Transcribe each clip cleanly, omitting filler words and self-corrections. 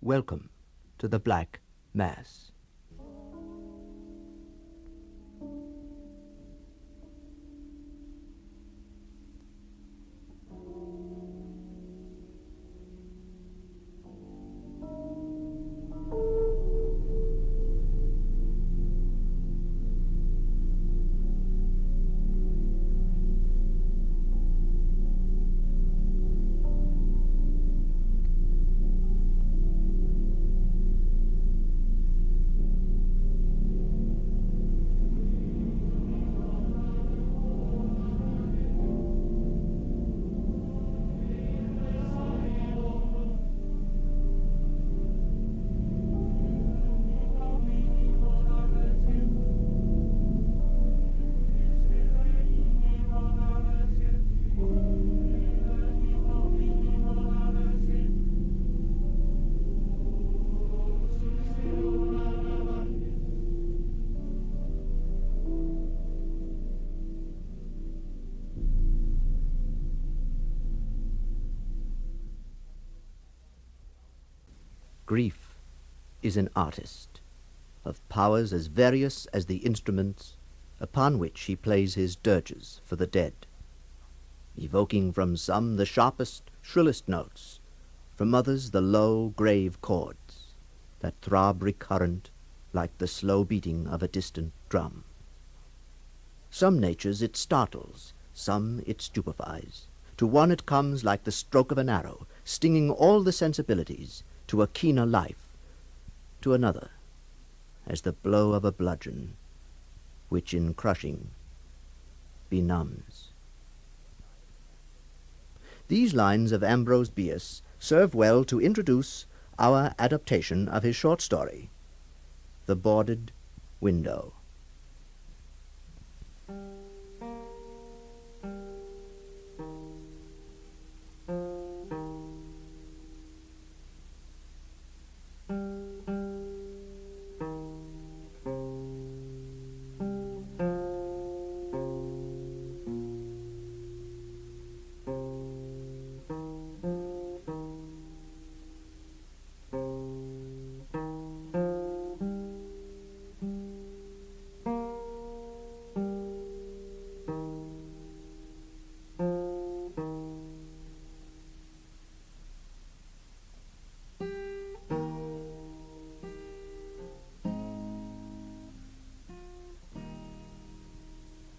welcome to the Black Mass. Grief is an artist, of powers as various as the instruments upon which he plays his dirges for the dead, evoking from some the sharpest, shrillest notes, from others the low, grave chords that throb recurrent like the slow beating of a distant drum. Some natures it startles, some it stupefies. To one it comes like the stroke of an arrow, stinging all the sensibilities to a keener life, to another as the blow of a bludgeon, which in crushing benumbs. These lines of Ambrose Bierce serve well to introduce our adaptation of his short story, The Boarded Window.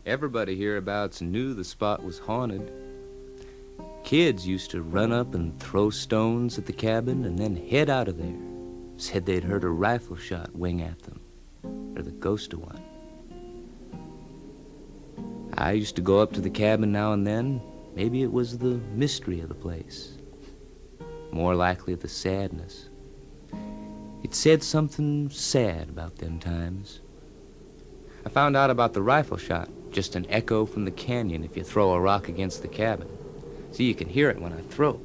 Everybody hereabouts knew the spot was haunted. Kids used to run up and throw stones at the cabin and then head out of there. Said they'd heard a rifle shot wing at them, or the ghost of one. I used to go up to the cabin now and then. Maybe it was the mystery of the place. More likely the sadness. It said something sad about them times. I found out about the rifle shot, just an echo from the canyon if you throw a rock against the cabin. See, you can hear it when I throw.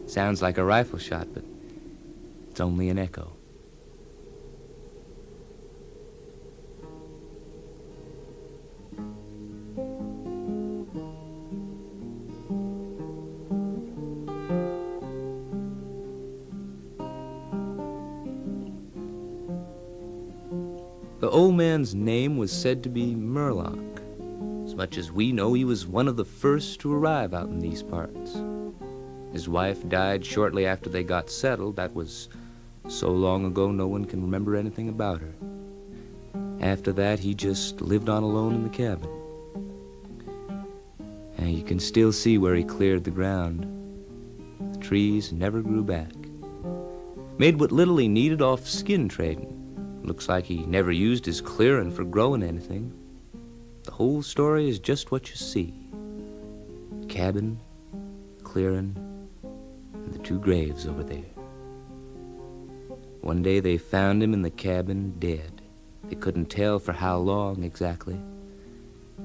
Sounds like a rifle shot, but it's only an echo. The old man's name was said to be Murlock. As much as we know, he was one of the first to arrive out in these parts. His wife died shortly after they got settled. That was so long ago no one can remember anything about her. After that, he just lived on alone in the cabin. And you can still see where he cleared the ground. The trees never grew back. Made what little he needed off skin trading. Looks like he never used his clearing for growing anything. The whole story is just what you see. Cabin, clearing, and the two graves over there. One day they found him in the cabin dead. They couldn't tell for how long exactly,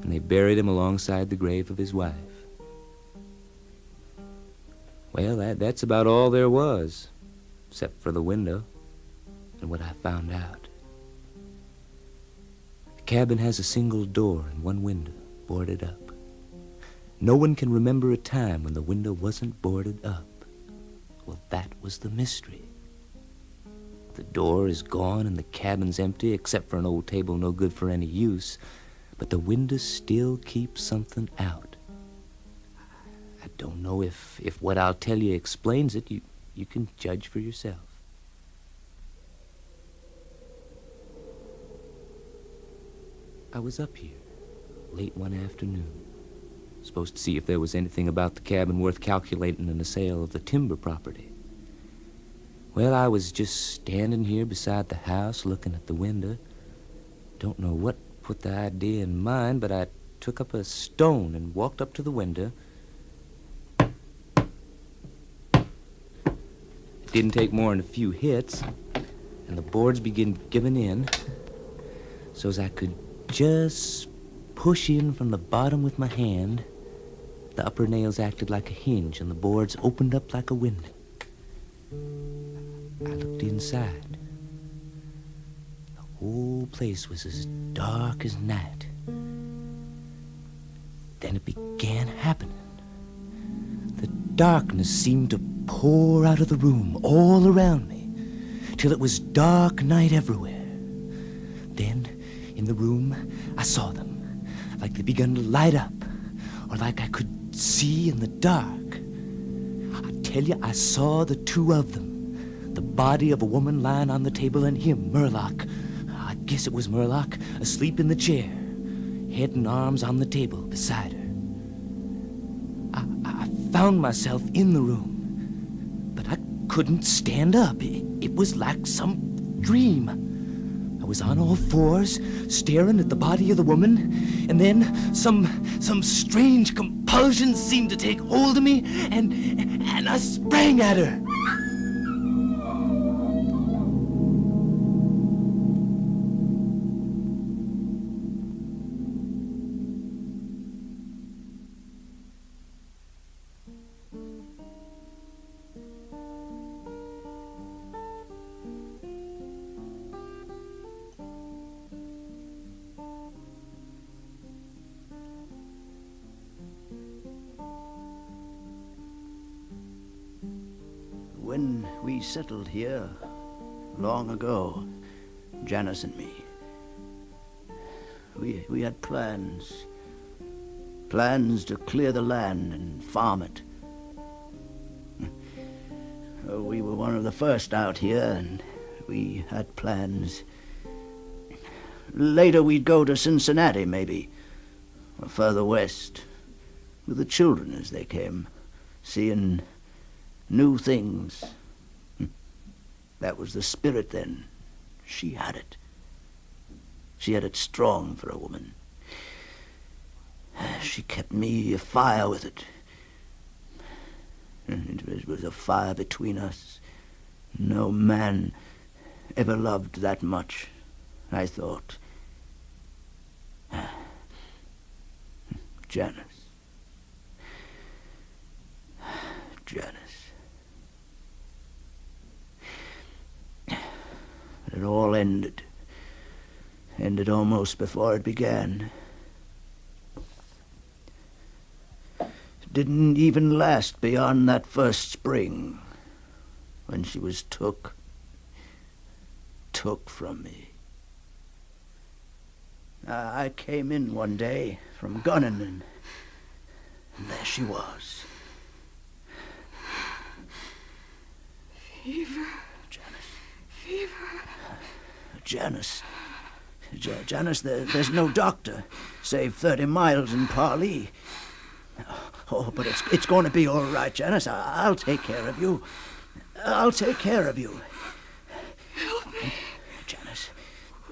and they buried him alongside the grave of his wife. Well, that's about all there was, except for the window and what I found out. The cabin has a single door and one window boarded up. No one can remember a time when the window wasn't boarded up. Well, that was the mystery. The door is gone and the cabin's empty, except for an old table no good for any use, but the window still keeps something out. I don't know if what I'll tell you explains it. You can judge for yourself. I was up here late one afternoon, supposed to see if there was anything about the cabin worth calculating in the sale of the timber property. Well, I was just standing here beside the house looking at the window. Don't know what put the idea in mind, but I took up a stone and walked up to the window. It didn't take more than a few hits, and the boards began giving in, so as I could just push in from the bottom with my hand. The upper nails acted like a hinge, and the boards opened up like a window. I looked inside. The whole place was as dark as night. Then it began happening. The darkness seemed to pour out of the room all around me, till it was dark night everywhere. Then, in the room, I saw them, like they begun to light up, or like I could see in the dark. I tell you, I saw the two of them. The body of a woman lying on the table, and him, Murlock, I guess it was Murlock, asleep in the chair, head and arms on the table beside her. I found myself in the room, but I couldn't stand up. It was like some dream. I was on all fours, staring at the body of the woman, and then some strange compulsion seemed to take hold of me, and I sprang at her. When we settled here, long ago, Janice and me, we had plans to clear the land and farm it. We were one of the first out here, and we had plans. Later we'd go to Cincinnati, maybe, or further west, with the children as they came, seeing new things. That was the spirit then. She had it. She had it strong for a woman. She kept me afire with it. It was a fire between us. No man ever loved that much, I thought. Janice. It all ended almost before it began. It didn't even last beyond that first spring, when she was took from me. I came in one day from gunning, and there she was. Fever. Fever. Janice, there's no doctor, save 30 miles in Parlee. Oh, but it's going to be all right, Janice. I'll take care of you. Help me. Janice.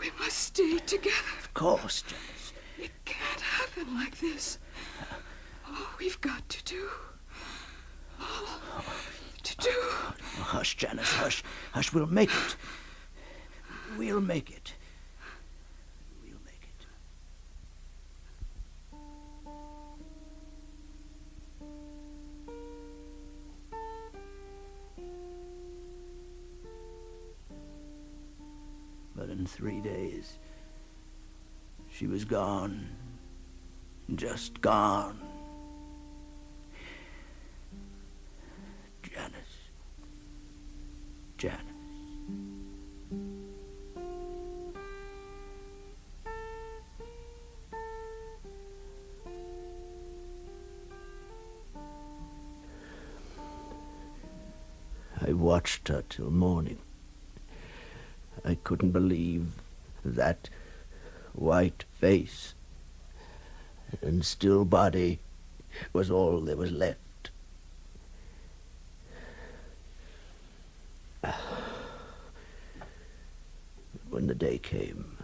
We must stay together. Of course, Janice. It can't happen like this. We've got to do. Hush, Janice, hush. Hush, we'll make it. We'll make it. But in 3 days, she was gone. Just gone. Janice. I watched her till morning. I couldn't believe that white face and still body was all there was left. When the day came,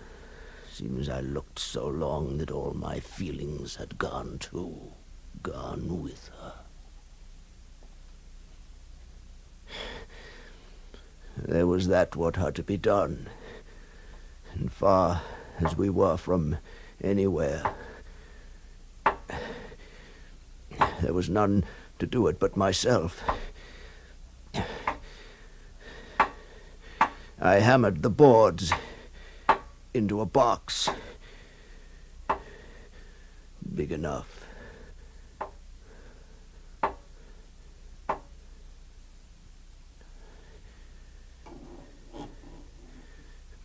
seems I looked so long that all my feelings had gone too, gone with her. There was that what had to be done, and far as we were from anywhere, there was none to do it but myself. I hammered the boards into a box big enough.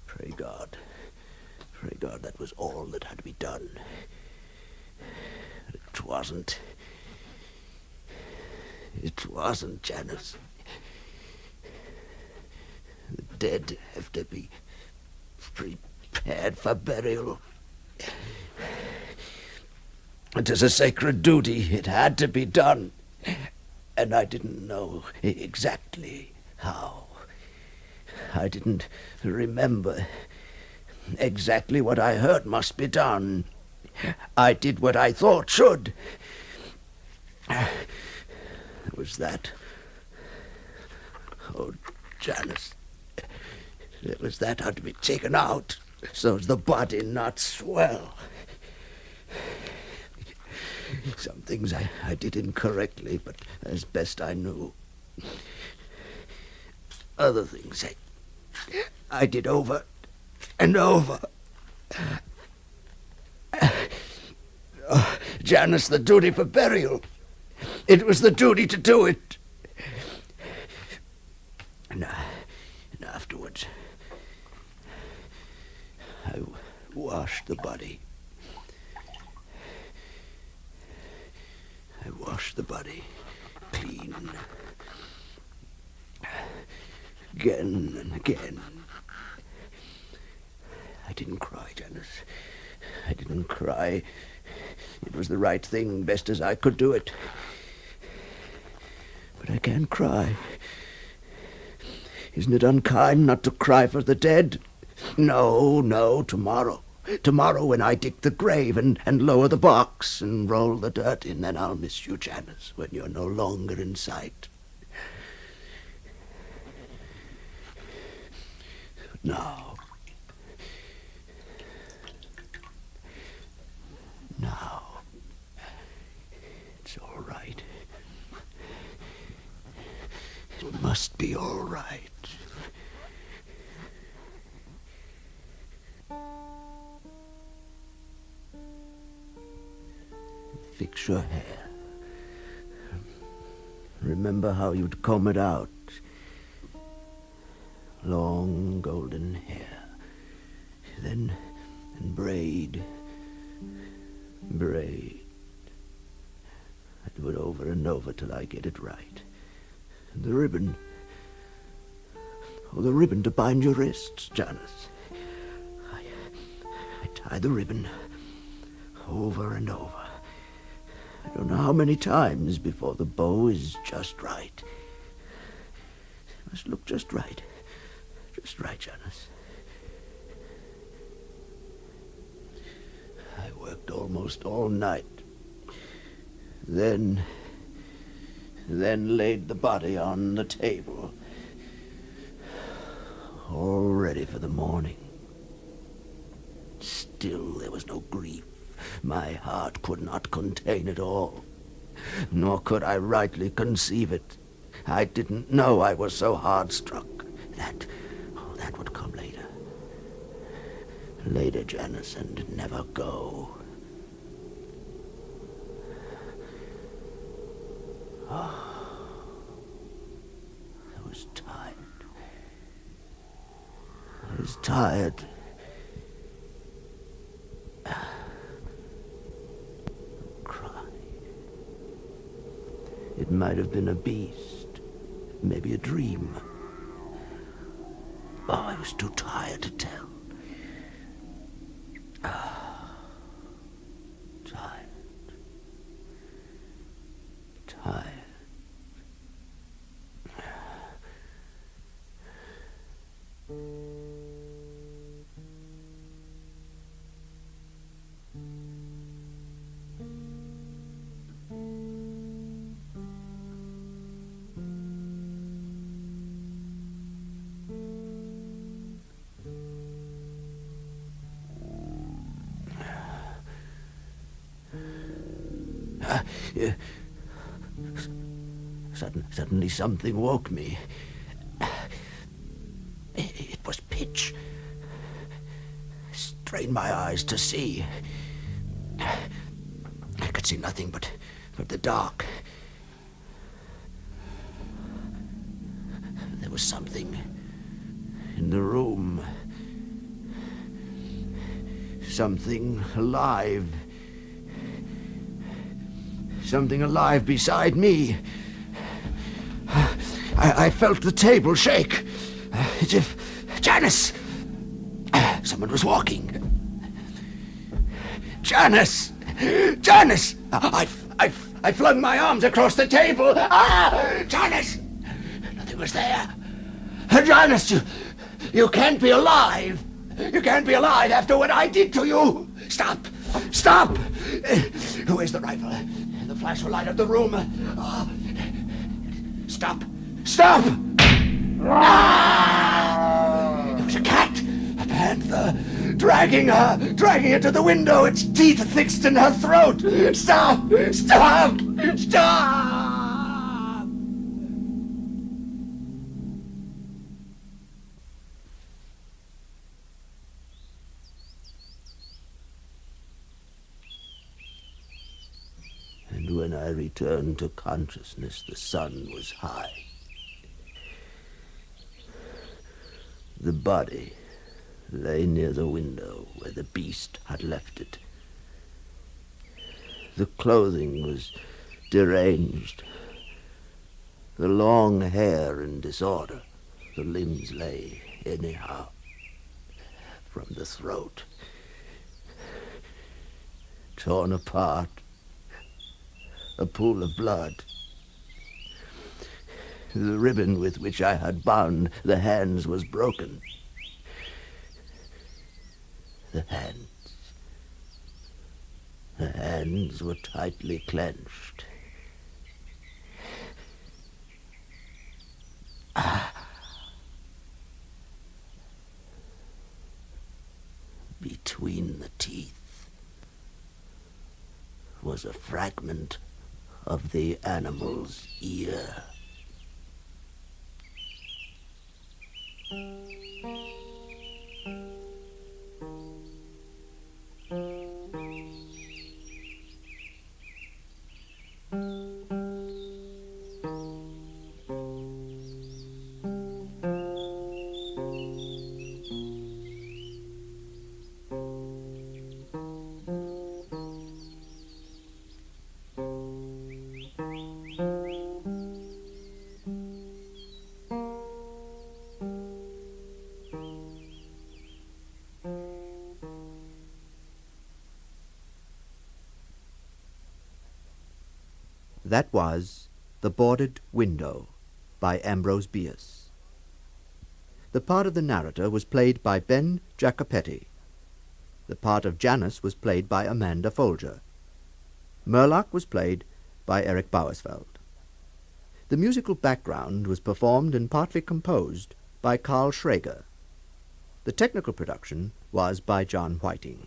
Pray God that was all that had to be done. It wasn't. It wasn't, Janice. The dead have to be prepared for burial. It is a sacred duty. It had to be done. And I didn't know exactly how. I didn't remember exactly what I heard must be done. I did what I thought should. It was that. Oh, Janice. It was that had to be taken out so as the body not swell. Some things I did incorrectly, but as best I knew. Other things I did over and over. Janice, the duty for burial. It was the duty to do it. And afterwards, I washed the body. I washed the body clean. Again and again. I didn't cry, Janice. I didn't cry. It was the right thing, best as I could do it. But I can't cry. Isn't it unkind not to cry for the dead? No, tomorrow. Tomorrow when I dig the grave and lower the box and roll the dirt in, then I'll miss you, Janice, when you're no longer in sight. Now, it's all right. It must be all right. Fix your hair. Remember how you'd comb it out. Long golden hair. Then braid. I do it over and over till I get it right. And the ribbon. Oh, the ribbon to bind your wrists, Janice. I tie the ribbon over and over. I don't know how many times before the bow is just right. It must look just right. Just right, Janice. I worked almost all night. Then laid the body on the table. All ready for the morning. Still there was no grief. My heart could not contain it all. Nor could I rightly conceive it. I didn't know I was so hard-struck. That would come later. Later, Janice, and never go. I was tired. was tired. Cry. It might have been a beast, maybe a dream. Oh, I was too tired to tell. Tired. Tired. Suddenly something woke me. It was pitch. I strained my eyes to see. I could see nothing but the dark. There was something in the room. Something alive. Something alive beside me. I felt the table shake, as if Janice. Someone was walking. Janice! Janice! I flung my arms across the table. Janice! Nothing was there. Janice, you can't be alive. You can't be alive after what I did to you. Stop! Stop! Where's the rifle? The flash will light up the room. Stop! Stop! It was a cat, a panther, dragging her to the window, its teeth fixed in her throat. Stop! Stop! Stop! And when I returned to consciousness, the sun was high. The body lay near the window where the beast had left it. The clothing was deranged, the long hair in disorder, the limbs lay anyhow, from the throat, torn apart, a pool of blood. The ribbon with which I had bound the hands was broken. The hands were tightly clenched. Between the teeth was a fragment of the animal's ear. That was The Boarded Window by Ambrose Bierce. The part of the narrator was played by Ben Jaquepetti. The part of Janice was played by Amanda Folger. Murlock was played by Erik Bauersfeld. The musical background was performed and partly composed by Shrager. The technical production was by John Whiting.